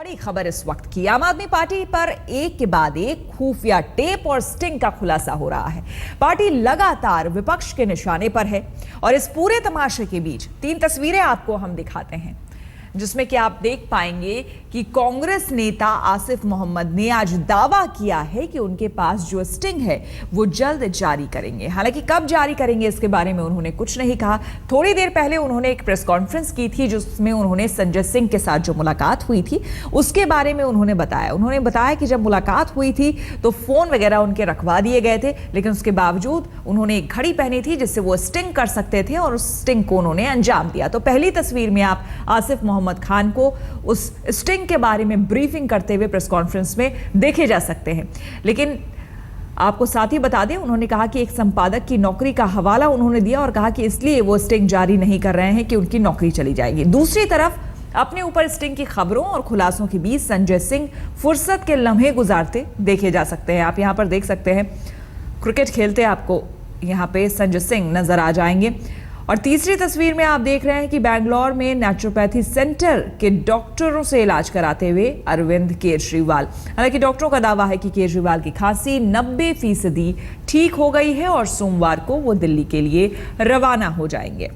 बड़ी खबर इस वक्त की। आम आदमी पार्टी पर एक के बाद एक खुफिया टेप और स्टिंग का खुलासा हो रहा है। पार्टी लगातार विपक्ष के निशाने पर है और इस पूरे तमाशे के बीच 3 तस्वीरें आपको हम दिखाते हैं, जिसमें कि आप देख पाएंगे कि कांग्रेस नेता आसिफ मोहम्मद ने आज दावा किया है कि उनके पास जो स्टिंग है वो जल्द जारी करेंगे। हालांकि कब जारी करेंगे इसके बारे में उन्होंने कुछ नहीं कहा। थोड़ी देर पहले उन्होंने एक प्रेस कॉन्फ्रेंस की थी जिसमें उन्होंने संजय सिंह के साथ जो मुलाकात हुई थी उसके बारे में उन्होंने बताया कि जब मुलाकात हुई थी तो फोन वगैरह उनके रखवा दिए गए थे, लेकिन उसके बावजूद उन्होंने एक घड़ी पहनी थी जिससे वो स्टिंग कर सकते थे और उस स्टिंग को उन्होंने अंजाम दिया। तो पहली तस्वीर में आप आसिफ मोहम्मद खान को उस स्टिंग के बारे में ब्रीफिंग करते हुए प्रेस कॉन्फ्रेंस में देखे जा सकते हैं। लेकिन आपको साथ ही बता दें, उन्होंने कहा कि एक संपादक की नौकरी का हवाला उन्होंने दिया और कहा कि इसलिए वो स्टिंग जारी नहीं कर रहे हैं कि उनकी नौकरी चली जाएगी। दूसरी तरफ अपने ऊपर स्टिंग की खबरों और खुलासों के बीच संजय सिंह फुर्सत के लम्हे गुजारते देखे जा सकते हैं। आप यहां पर देख सकते हैं क्रिकेट खेलते आपको यहां पे संजय सिंह नजर आ जाएंगे। और तीसरी तस्वीर में आप देख रहे हैं कि बैंगलोर में नेचुरोपैथी सेंटर के डॉक्टरों से इलाज कराते हुए अरविंद केजरीवाल। हालांकि डॉक्टरों का दावा है कि केजरीवाल की खांसी 90% ठीक हो गई है और सोमवार को वो दिल्ली के लिए रवाना हो जाएंगे।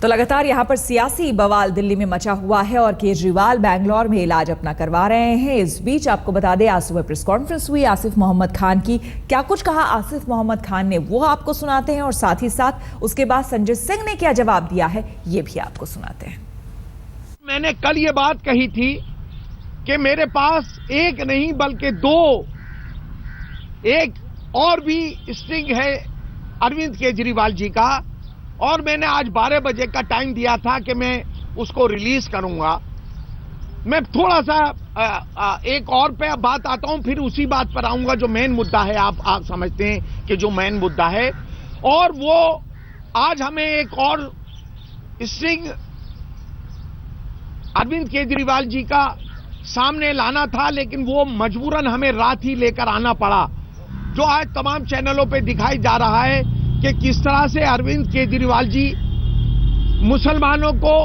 तो लगातार यहां पर सियासी बवाल दिल्ली में मचा हुआ है और केजरीवाल बैंगलोर में इलाज अपना करवा रहे हैं। इस बीच आपको बता दें, आज सुबह प्रेस कॉन्फ्रेंस हुई आसिफ मोहम्मद खान की। क्या कुछ कहा आसिफ मोहम्मद खान ने वो आपको सुनाते हैं और साथ ही साथ उसके बाद संजय सिंह ने क्या जवाब दिया है ये भी आपको सुनाते हैं। मैंने कल ये बात कही थी कि मेरे पास एक नहीं बल्कि 2 एक और भी स्टिंग है अरविंद केजरीवाल जी का, और मैंने आज 12 बजे का टाइम दिया था कि मैं उसको रिलीज करूंगा। मैं थोड़ा सा एक और पे बात आता हूं, फिर उसी बात पर आऊंगा जो मेन मुद्दा है। आप समझते हैं कि जो मेन मुद्दा है, और वो आज हमें एक और स्ट्रिंग अरविंद केजरीवाल जी का सामने लाना था, लेकिन वो मजबूरन हमें रात ही लेकर आना पड़ा। जो आज तमाम चैनलों पे दिखाई जा रहा है कि किस तरह से अरविंद केजरीवाल जी मुसलमानों को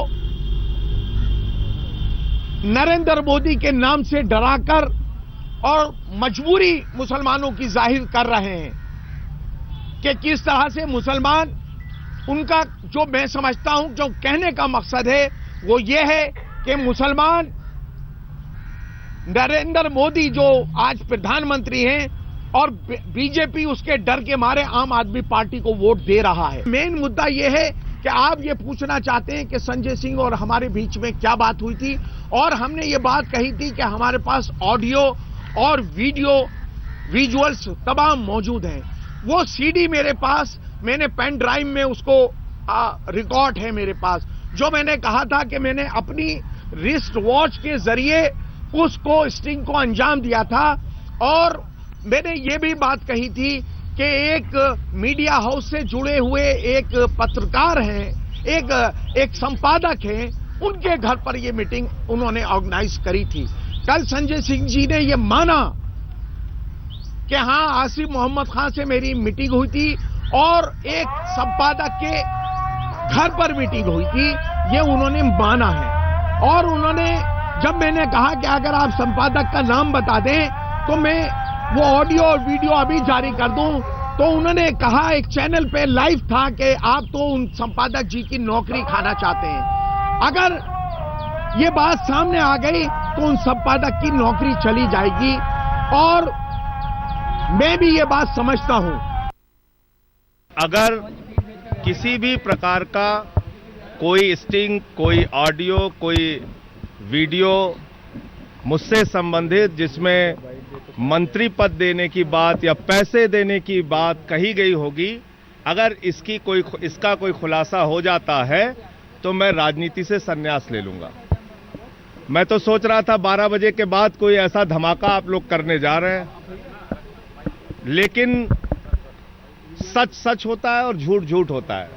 नरेंद्र मोदी के नाम से डराकर और मजबूरी मुसलमानों की जाहिर कर रहे हैं कि किस तरह से मुसलमान, उनका जो मैं समझता हूं जो कहने का मकसद है वो ये है कि मुसलमान नरेंद्र मोदी जो आज प्रधानमंत्री हैं और बीजेपी उसके डर के मारे आम आदमी पार्टी को वोट दे रहा है। मेन मुद्दा यह है कि आप ये पूछना चाहते हैं कि संजय सिंह और हमारे बीच में क्या बात हुई थी, और हमने ये बात कही थी कि हमारे पास ऑडियो और वीडियो विजुअल्स तमाम मौजूद हैं। वो सीडी मेरे पास, मैंने पेन ड्राइव में उसको रिकॉर्ड है मेरे पास, जो मैंने कहा था कि मैंने अपनी रिस्ट वॉच के जरिए उसको स्टिंग को अंजाम दिया था। और मैंने ये भी बात कही थी कि एक मीडिया हाउस से जुड़े हुए एक पत्रकार हैं, एक संपादक हैं, उनके घर पर ये मीटिंग उन्होंने ऑर्गेनाइज करी थी। कल संजय सिंह जी ने ये माना कि हां, आसिफ मोहम्मद खान से मेरी मीटिंग हुई थी और एक संपादक के घर पर मीटिंग हुई थी, ये उन्होंने माना है। और उन्होंने, जब मैंने कहा कि अगर आप संपादक का नाम बता दें तो मैं वो ऑडियो और वीडियो अभी जारी कर दूं, तो उन्होंने कहा, एक चैनल पे लाइव था कि आप तो उन संपादक जी की नौकरी खाना चाहते हैं। अगर ये बात सामने आ गई तो उन संपादक की नौकरी चली जाएगी, और मैं भी ये बात समझता हूं। अगर किसी भी प्रकार का कोई स्टिंग, कोई ऑडियो, कोई वीडियो मुझसे संबंधित जिसमें मंत्री पद देने की बात या पैसे देने की बात कही गई होगी, अगर इसका कोई खुलासा हो जाता है तो मैं राजनीति से संन्यास ले लूंगा। मैं तो सोच रहा था 12 बजे के बाद कोई ऐसा धमाका आप लोग करने जा रहे हैं, लेकिन सच सच होता है और झूठ झूठ होता है।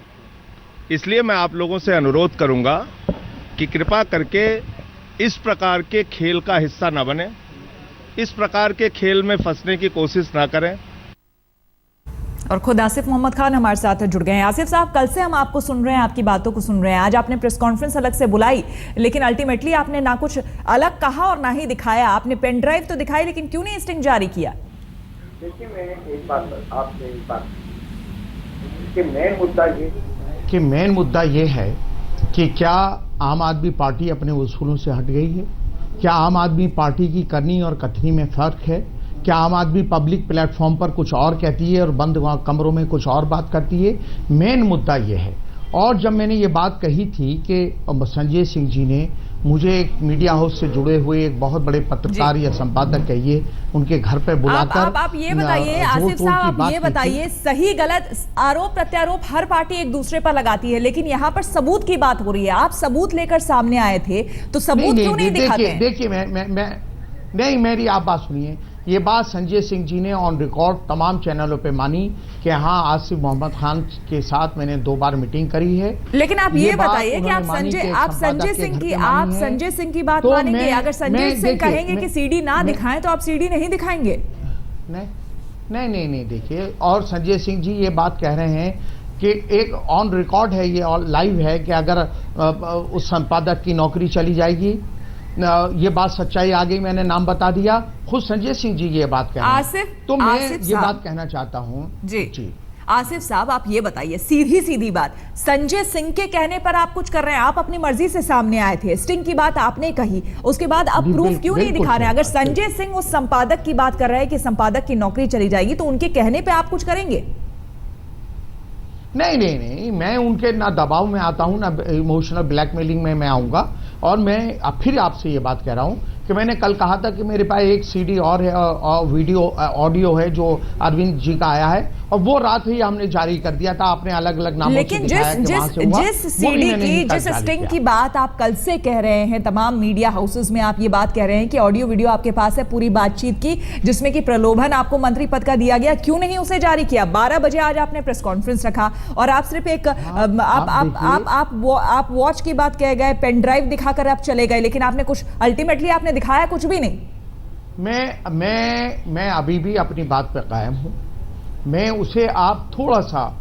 इसलिए मैं आप लोगों से अनुरोध करूंगा कि कृपा करके इस प्रकार के खेल का हिस्सा न बने, इस प्रकार के खेल में फंसने की कोशिश ना करें। और खुद आसिफ मोहम्मद खान हमारे साथ जुड़ गए हैं। आसिफ साहब, कल से हम आपको सुन रहे हैं, आपकी बातों को सुन रहे हैं। आज आपने प्रेस कॉन्फ्रेंस अलग से बुलाई, लेकिन अल्टीमेटली आपने ना कुछ अलग कहा और ना ही दिखाया। आपने पेन ड्राइव तो दिखाई, लेकिन क्यों नहीं स्टिंग जारी किया? देखिए, मैं एक बात आपसे एक बात कि मेन मुद्दा ये है कि क्या आम आदमी पार्टी अपने उसूलों से हट गई है? क्या आम आदमी पार्टी की करनी और कथनी में फर्क है? क्या आम आदमी पब्लिक प्लेटफॉर्म पर कुछ और कहती है और बंद कमरों में कुछ और बात करती है? मेन मुद्दा ये है। और जब मैंने ये बात कही थी कि संजय सिंह जी ने मुझे एक मीडिया हाउस से जुड़े हुए एक बहुत बड़े पत्रकार या संपादक कहिए, उनके घर पे बुलाकर आप ये बताइए आसिफ साहब, आप ये बताइए, सही गलत आरोप प्रत्यारोप हर पार्टी एक दूसरे पर लगाती है, लेकिन यहाँ पर सबूत की बात हो रही है। आप सबूत लेकर सामने आए थे, तो सबूत क्यों नहीं दिखाते हैं? देखिए, मैं मेरी आप बात सुनिए। ये बात संजय सिंह जी ने ऑन रिकॉर्ड तमाम चैनलों पे मानी कि हाँ, आसिफ मोहम्मद खान के साथ मैंने 2 बार मीटिंग करी है। लेकिन आप ये बताइए कि आप संजय सिंह की बात मानेंगे? अगर संजय सिंह कहेंगे कि सीडी ना दिखाएं, तो आप सीडी नहीं दिखाएंगे? नहीं, देखिए, और संजय सिंह जी ये बात कह रहे हैं कि एक ऑन रिकॉर्ड है, ये लाइव है कि अगर उस संपादक की नौकरी चली जाएगी, ये बात सच्चाई आ गई, मैंने नाम बता दिया। खुद संजय सिंह जी ये बात कह रहे हैं, तो मैं ये बात कहना चाहता हूं जी। आसिफ साहब, आप ये बताइए, सीधी बात, संजय सिंह के कहने पर आप कुछ कर रहे हैं? आप अपनी मर्जी से सामने आए थे, स्टिंग की बात आपने कही, उसके बाद अब प्रूफ क्यों नहीं दिखा रहे हैं? अगर संजय सिंह उस संपादक की बात कर रहे हैं कि संपादक की नौकरी चली जाएगी, तो उनके कहने पे आप कुछ करेंगे? नहीं, मैं उनके ना दबाव में आता हूं, ना इमोशनल ब्लैकमेलिंग में मैं आऊंगा। और मैं फिर आपसे ये बात कह रहा हूं कि मैंने कल कहा था कि मेरे पास एक सीडी और है, वीडियो ऑडियो है जो अरविंद जी का आया है, और वो रात ही हमने जारी कर दिया था। आपने अलग अलग नामों से दिखाया कि वहां से हुआ। जिस सीडी की, जिस स्टिंग की बात आप कल से कह रहे हैं, तमाम मीडिया हाउसेस में आप ये बात कह रहे हैं कि ऑडियो वीडियो आपके पास है पूरी बातचीत की, जिसमें कि प्रलोभन आपको मंत्री पद का दिया गया, क्यों नहीं उसे जारी किया? 12 बजे आज आपने प्रेस कॉन्फ्रेंस रखा और आप सिर्फ एक आप वॉच की बात कह गए, पेन ड्राइव दिखाकर आप चले गए, लेकिन आपने कुछ अल्टीमेटली आपने दिखाया कुछ भी नहीं। मैं अभी भी अपनी बात पर कायम हूं। मैं उसे आप थोड़ा सा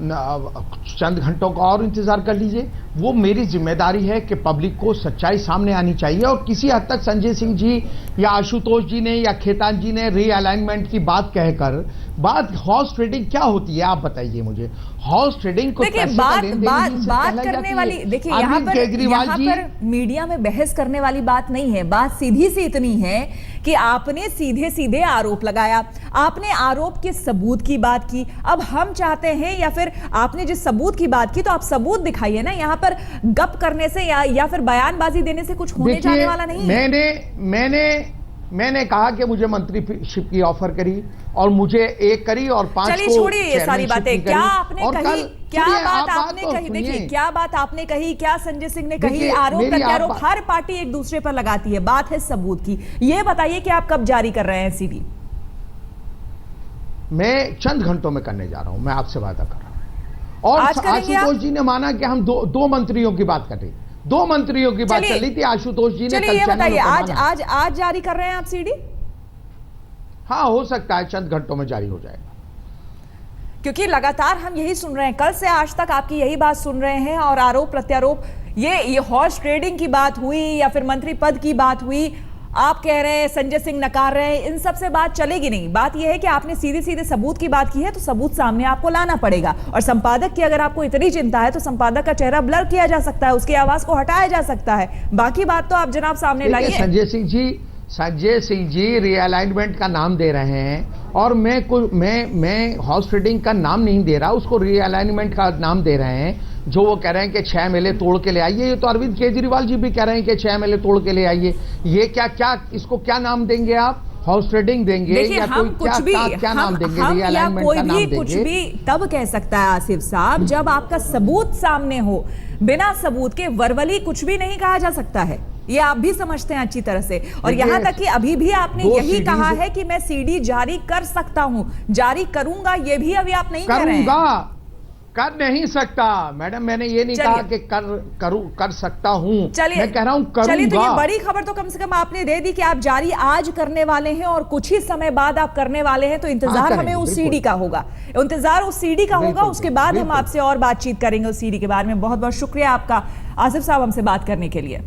चंद घंटों का और इंतजार कर लीजिए। वो मेरी जिम्मेदारी है कि पब्लिक को सच्चाई सामने आनी चाहिए। और किसी हद तक संजय सिंह जी या आशुतोष जी ने या खेतान जी ने रीअलाइनमेंट की बात कहकर, बात हॉर्स ट्रेडिंग क्या होती है आप बताइए मुझे? हॉर्स ट्रेडिंग को देखिए, बात करने वाली, देखिए यहाँ पर मीडिया में बहस करने वाली बात नहीं है। बात सीधी सी इतनी है कि आपने सीधे आरोप लगाया, आपने आरोप के सबूत की बात की। अब हम चाहते हैं, या फिर आपने जिस सबूत की बात की, तो आप सबूत दिखाइए ना। यहाँ पर गप करने से या फिर बयानबाजी देने से कुछ होने जाने वाला नहीं है। मैंने कहा कि मुझे मंत्रीशिप की ऑफर करी और मुझे एक करी और 5 को। चलिए छोड़िए ये सारी बातें, क्या आपने कही, क्या बात आपने कही? देखिए, क्या बात आपने कही, क्या संजय सिंह ने कही? आरोप प्रत्यारोप हर पार्टी एक दूसरे पर लगाती है, बात है सबूत की। ये बताइए कि आप कब जारी कर रहे हैं सीडी? मैं चंद घंटों में करने जा रहा हूं, मैं आपसे वादा कर रहा हूं। और आशुतोष जी ने माना कि हम दो मंत्रियों की बात कर रहे, 2 मंत्रियों की बात चल रही थी। आशुतोष जी ने चलिए ये बताइए, आज जारी कर रहे हैं आप सीडी? हाँ, हो सकता है चंद घंटों में जारी हो जाएगा, क्योंकि लगातार हम यही सुन रहे हैं, कल से आज तक आपकी यही बात सुन रहे हैं। और आरोप प्रत्यारोप, ये हॉर्स ट्रेडिंग की बात हुई या फिर मंत्री पद की बात हुई, आप कह रहे हैं, संजय सिंह नकार रहे हैं, इन सब से बात चलेगी नहीं। बात यह है कि आपने सीधे सबूत की बात की है, तो सबूत सामने आपको लाना पड़ेगा। और संपादक की अगर आपको इतनी चिंता है, तो संपादक का चेहरा ब्लर किया जा सकता है, उसकी आवाज को हटाया जा सकता है। बाकी बात तो आप जनाब सामने लाइए। संजय सिंह जी रीअलाइनमेंट का नाम दे रहे हैं, और मैं हॉर्स ट्रेडिंग का नाम नहीं दे रहा, उसको रीअलाइनमेंट का नाम दे रहे हैं। जो वो कह रहे हैं कि 6 MLA तोड़ के ले आइए, ये तो अरविंद केजरीवाल जी भी कह रहे हैं कि 6 MLA तोड़ के ले आइए। ये क्या इसको क्या नाम देंगे आप? हॉर्स ट्रेडिंग देंगे या क्या नाम देंगे? कुछ भी तब कह सकता है आसिफ साहब, जब आपका सबूत सामने हो। बिना सबूत के वर्बली कुछ भी नहीं कहा जा सकता है, ये आप भी समझते हैं अच्छी तरह से। और यहां तक कि अभी भी आपने यही कहा है कि मैं सीडी जारी कर सकता हूं, जारी करूंगा, ये भी अभी आप नहीं कह रहे हैं। कर नहीं सकता मैडम, मैंने ये नहीं कहा कि कर सकता हूं। मैं कह रहा हूं करूंगा। चलिए, तो ये बड़ी खबर तो कम से कम आपने दे दी कि आप जारी आज करने वाले हैं और कुछ ही समय बाद आप करने वाले हैं, तो इंतजार हमें उस सीडी का होगा, इंतजार उस सीडी का होगा। उसके बाद हम आपसे और बातचीत करेंगे उस सीडी के बारे में। बहुत बहुत शुक्रिया आपका आसिफ साहब हमसे बात करने के लिए।